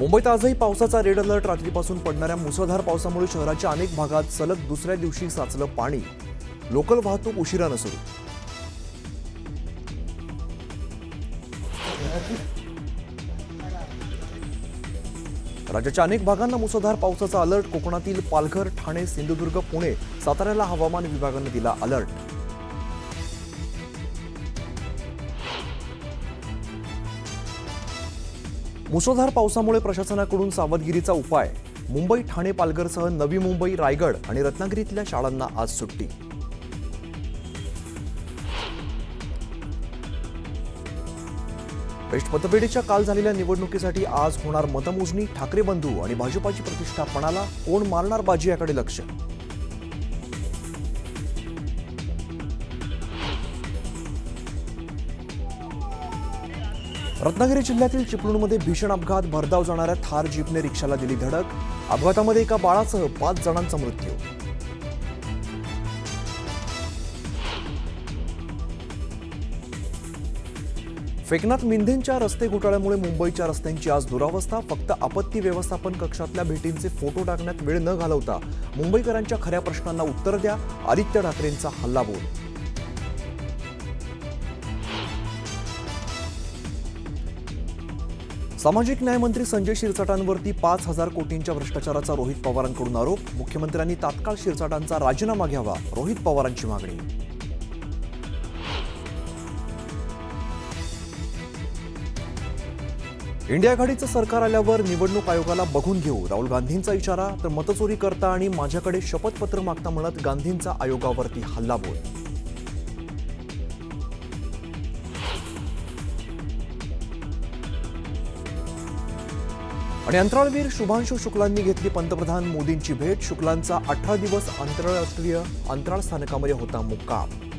मुंबईत आजही पावसाचा रेड अलर्ट. रात्रीपासून पडणाऱ्या मुसळधार पावसामुळे शहराच्या अनेक भागात सलग दुसऱ्या दिवशी साचलं पाणी. लोकल वाहतूक उशिरानं सुरू. राज्याच्या अनेक भागांना मुसळधार पावसाचा अलर्ट. कोकणातील पालघर, ठाणे, सिंधुदुर्ग, पुणे, साताऱ्याला हवामान विभागानं दिला अलर्ट. मुसळधार पावसामुळे प्रशासनाकडून सावधगिरीचा उपाय. मुंबई, ठाणे, पालघरसह नवी मुंबई, रायगड आणि रत्नागिरीतल्या शाळांना आज सुट्टी. बेस्ट मतपेढीच्या काल झालेल्या निवडणुकीसाठी आज होणार मतमोजणी. ठाकरे बंधू आणि भाजपाची प्रतिष्ठा पणाला. कोण मारणार बाजी याकडे लक्ष. रत्नागिरी जिल्ह्यातील चिपळूणमध्ये भीषण अपघात. भरधाव जाणाऱ्या थार जीपने रिक्षाला दिली धडक. अपघातामध्ये एका बाळासह 5 जणांचा मृत्यू. फेकनाथ मिंधेंच्या रस्ते घोटाळ्यामुळे मुंबईच्या रस्त्यांची आज दुरावस्था. फक्त आपत्ती व्यवस्थापन कक्षातल्या भेटींचे फोटो टाकण्यात वेळ न घालवता मुंबईकरांच्या खऱ्या प्रश्नांना उत्तर द्या. आदित्य ठाकरेंचा हल्लाबोल. सामाजिक न्याय मंत्री संजय शिरसाटांवरती 5,000 कोटींच्या भ्रष्टाचाराचा रोहित पवारांकडून आरोप. मुख्यमंत्र्यांनी तात्काळ शिरसाटांचा राजीनामा घ्यावा, रोहित पवारांची मागणी. इंडिया आघाडीचं सरकार आल्यावर निवडणूक आयोगाला बघून घेऊ, राहुल गांधींचा इशारा. तर मतचोरी करता आणि माझ्याकडे शपथपत्र मागता म्हणत गांधींचा आयोगावरती हल्लाबोल. आणि अंतराळवीर शुभांशु शुक्लांनी घेतली पंतप्रधान मोदींची भेट. शुक्लांचा 18 दिवस आंतरराष्ट्रीय अंतराळ स्थानकामध्ये होता मुक्काम.